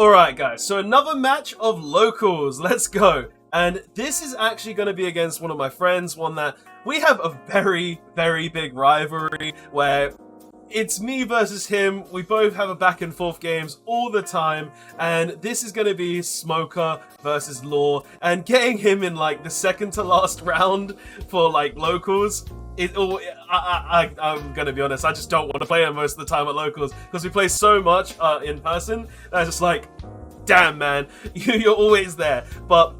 Alright guys, so another match of locals, let's go. And this is actually going to be against one of my friends, one that we have a very, very big rivalry where it's me versus him. We both have a back and forth games all the time, and this is going to be Smoker versus Law, and getting him in like the second to last round for like locals. I'm gonna be honest, I just don't want to play him most of the time at locals because we play so much in person. And I just like, damn man, you're always there. But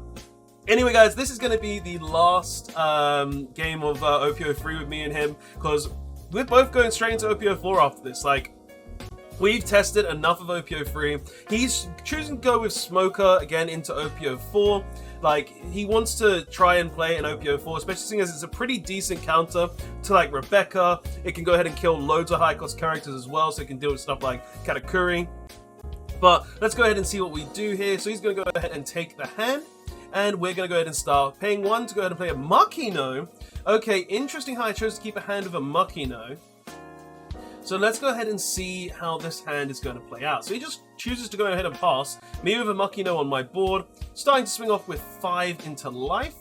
anyway guys, this is gonna be the last game of OP03 with me and him, because we're both going straight into OP04 after this. Like, we've tested enough of OP03. He's choosing to go with Smoker again into OP04. Like, he wants to try and play in OP04, especially seeing as it's a pretty decent counter to like Rebecca. It can go ahead and kill loads of high cost characters as well, so it can deal with stuff like Katakuri. But let's go ahead and see what we do here. So he's going to go ahead and take the hand, and we're going to go ahead and start paying 1 to go ahead and play a Makino. Okay, interesting how I chose to keep a hand of a Makino. So let's go ahead and see how this hand is going to play out. So he just chooses to go ahead and pass, me with a Makino on my board, starting to swing off with 5 into life.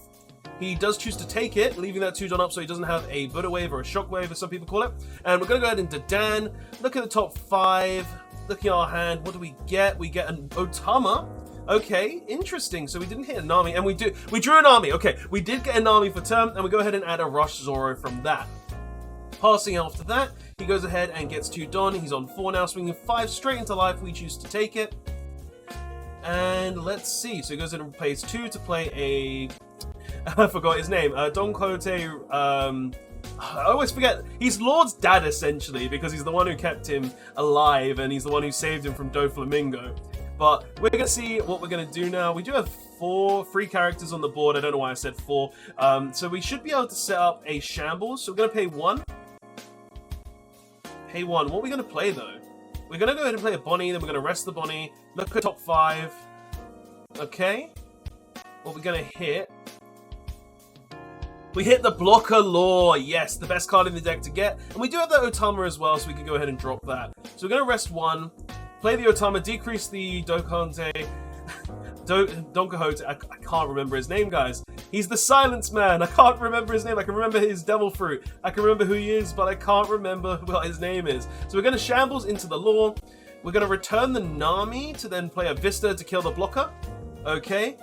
He does choose to take it, leaving that 2 done up so he doesn't have a Buddha Wave or a Shock Wave, as some people call it. And we're going to go ahead into Dan, look at the top 5, looking at our hand, what do we get? We get an Otama. Okay, interesting. So we didn't hit a Nami, and we drew a Nami. Okay, we did get a Nami for turn, and we go ahead and add a Rush Zoro from that. Passing after that, he goes ahead and gets 2 Don. He's on 4 now, swinging 5 straight into life. We choose to take it. And let's see. So he goes in and plays 2 to play a... I forgot his name. Don Quixote... I always forget. He's Lord's dad, essentially, because he's the one who kept him alive, and he's the one who saved him from Doflamingo. But we're going to see what we're going to do now. We do have 3 characters on the board. I don't know why I said 4. So we should be able to set up a Shambles. So we're going to pay 1. Pay 1. What are we going to play, though? We're going to go ahead and play a Bonnie. Then we're going to rest the Bonnie. Look at top 5. Okay. What we're going to hit. We hit the Blocker Law. Yes, the best card in the deck to get. And we do have the Otama as well, so we can go ahead and drop that. So we're going to rest 1. Play the Otama, decrease the Don Quixote. I can't remember his name, guys. He's the Silence Man. I can't remember his name. I can remember his Devil Fruit. I can remember who he is, but I can't remember what his name is. So we're going to Shambles into the Law. We're going to return the Nami to then play a Vista to kill the blocker. Okay.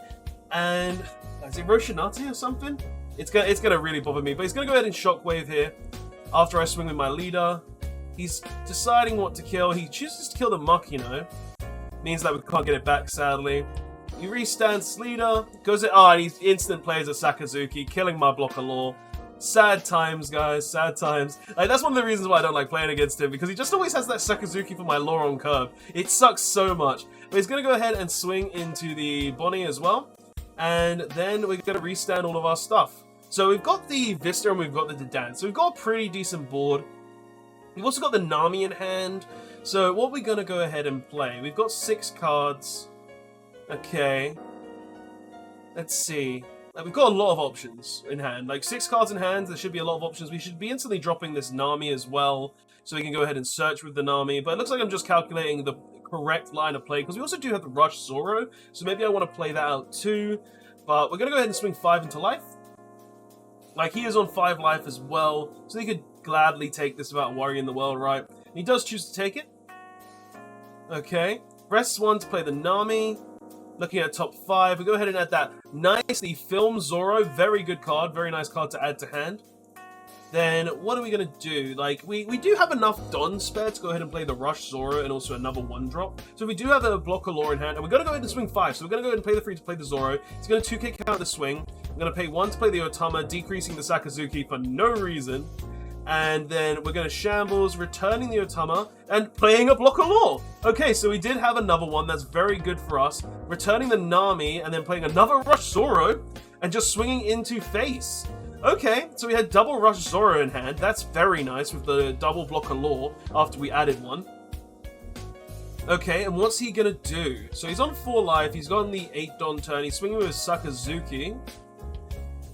And is it Roshinate or something? It's gonna really bother me. But he's going to go ahead and Shockwave here after I swing with my leader. He's deciding what to kill. He chooses to kill the Makino. Means that we can't get it back, sadly. He restands leader, goes it. And he instant plays a Sakazuki, killing my Blocker Law. Sad times, guys. Sad times. Like, that's one of the reasons why I don't like playing against him, because he just always has that Sakazuki for my Law on curve. It sucks so much. But he's going to go ahead and swing into the Bonnie as well. And then we're going to restand all of our stuff. So we've got the Vista and we've got the Dedan. So we've got a pretty decent board. We've also got the Nami in hand. So what we're going to go ahead and play. We've got 6 cards. Okay. Let's see. We've got a lot of options in hand. Like 6 cards in hand, there should be a lot of options. We should be instantly dropping this Nami as well. So we can go ahead and search with the Nami. But it looks like I'm just calculating the correct line of play. Because we also do have the Rush Zoro. So maybe I want to play that out too. But we're going to go ahead and swing 5 into life. Like, he is on 5 life as well. So he could gladly take this without worrying the world, right? And he does choose to take it. Okay. Rests 1 to play the Nami. Looking at top 5. We go ahead and add that nicely Film Zoro. Very good card. Very nice card to add to hand. Then, what are we going to do? Like, we do have enough Don spare to go ahead and play the Rush Zoro and also another 1-drop. So we do have a Blocker Law in hand. And we're going to go ahead and swing 5. So we're going to go ahead and play the 3 to play the Zoro. It's going to 2k count the swing. I'm going to pay 1 to play the Otama, decreasing the Sakazuki for no reason. And then we're going to Shambles, returning the Otama, and playing a Blocker Law. Okay, so we did have another one that's very good for us. Returning the Nami, and then playing another Rush Zoro, and just swinging into face. Okay, so we had double Rush Zoro in hand. That's very nice with the double Blocker Law after we added 1. Okay, and what's he going to do? So he's on 4 life. He's got the 8 Don turn. He's swinging with his Sakazuki.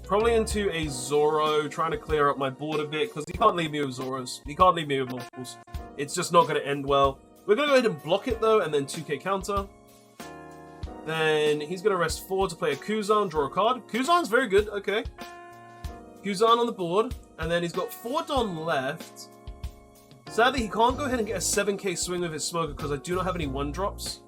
Probably into a Zoro, trying to clear up my board a bit, because he can't leave me with Zoros. He can't leave me with multiples. It's just not going to end well. We're going to go ahead and block it, though, and then 2k counter. Then he's going to rest 4 to play a Kuzan, draw a card. Kuzan's very good, okay. Kuzan on the board, and then he's got 4 Don left. Sadly, he can't go ahead and get a 7k swing with his Smoker because I do not have any 1-drops.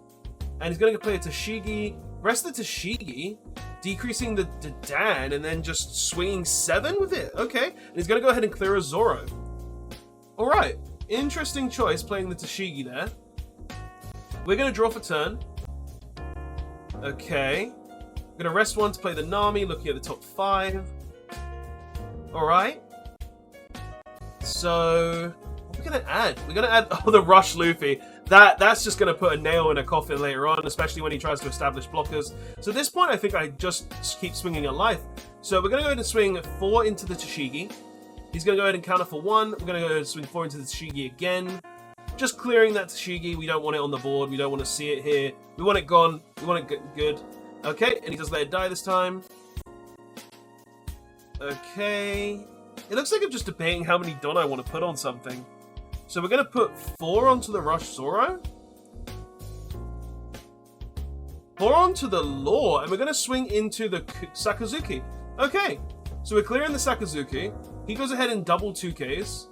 And he's going to play a Tashigi, rest the Tashigi, decreasing the Dan, and then just swinging 7 with it. Okay, and he's going to go ahead and clear a Zoro. Alright, interesting choice playing the Tashigi there. We're going to draw for turn. Okay. We're going to rest 1 to play the Nami, looking at the top 5. Alright. So, what are we going to add? We're going to add, the Rush Luffy. That's just going to put a nail in a coffin later on, especially when he tries to establish blockers. So at this point, I think I just keep swinging a life. So we're going to go ahead and swing 4 into the Tashigi. He's going to go ahead and counter for 1. We're going to go ahead and swing 4 into the Tashigi again. Just clearing that Tashigi. We don't want it on the board. We don't want to see it here. We want it gone. We want it good. Okay, and he does let it die this time. Okay. It looks like I'm just debating how many Don I want to put on something. So we're going to put 4 onto the Rush Zoro. 4 onto the Law. And we're going to swing into the Sakazuki. Okay. So we're clearing the Sakazuki. He goes ahead and double 2Ks.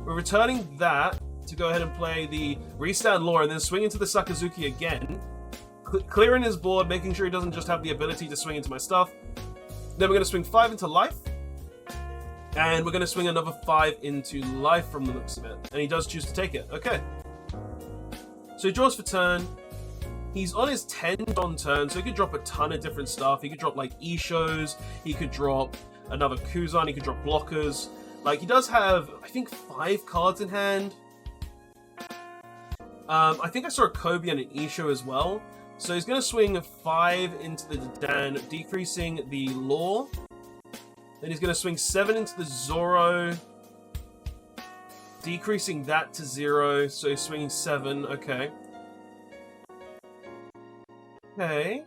We're returning that to go ahead and play the Restand Law and then swing into the Sakazuki again. Clearing his board, making sure he doesn't just have the ability to swing into my stuff. Then we're going to swing 5 into life. And we're going to swing another 5 into life from the looks of it. And he does choose to take it. Okay. So he draws for turn. He's on his 10 Don turn, so he could drop a ton of different stuff. He could drop, like, E-shows. He could drop another Kuzan. He could drop blockers. Like, he does have, I think, 5 cards in hand. I think I saw a Kobe and an E-show as well. So he's going to swing 5 into the Dan, decreasing the Law. Then he's going to swing 7 into the Zoro, decreasing that to 0, so he's swinging 7, okay. Okay.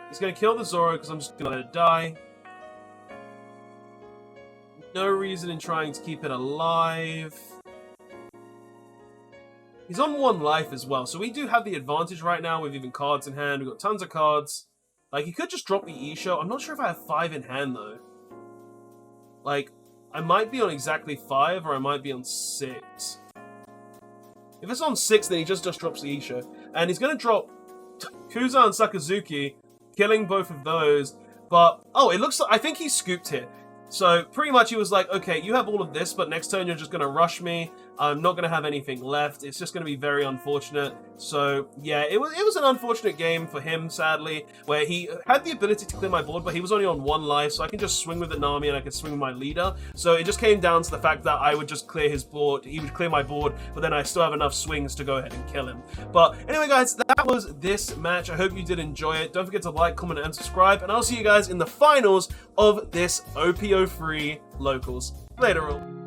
He's going to kill the Zoro because I'm just going to let it die. No reason in trying to keep it alive. He's on 1 life as well, so we do have the advantage right now with even cards in hand. We've got tons of cards. Like, he could just drop the E-show. I'm not sure if I have 5 in hand, though. Like, I might be on exactly 5, or I might be on 6. If it's on 6, then he just drops the E-show. And he's going to drop Kuza and Sakazuki, killing both of those. But, oh, it looks like, I think he scooped here. So, pretty much he was like, okay, you have all of this, but next turn you're just going to rush me. I'm not going to have anything left. It's just going to be very unfortunate. So, yeah, it was an unfortunate game for him, sadly, where he had the ability to clear my board, but he was only on 1 life, so I can just swing with the Nami and I can swing with my leader. So it just came down to the fact that I would just clear his board. He would clear my board, but then I still have enough swings to go ahead and kill him. But anyway, guys, that was this match. I hope you did enjoy it. Don't forget to like, comment, and subscribe, and I'll see you guys in the finals of this OP03 Locals. Later all.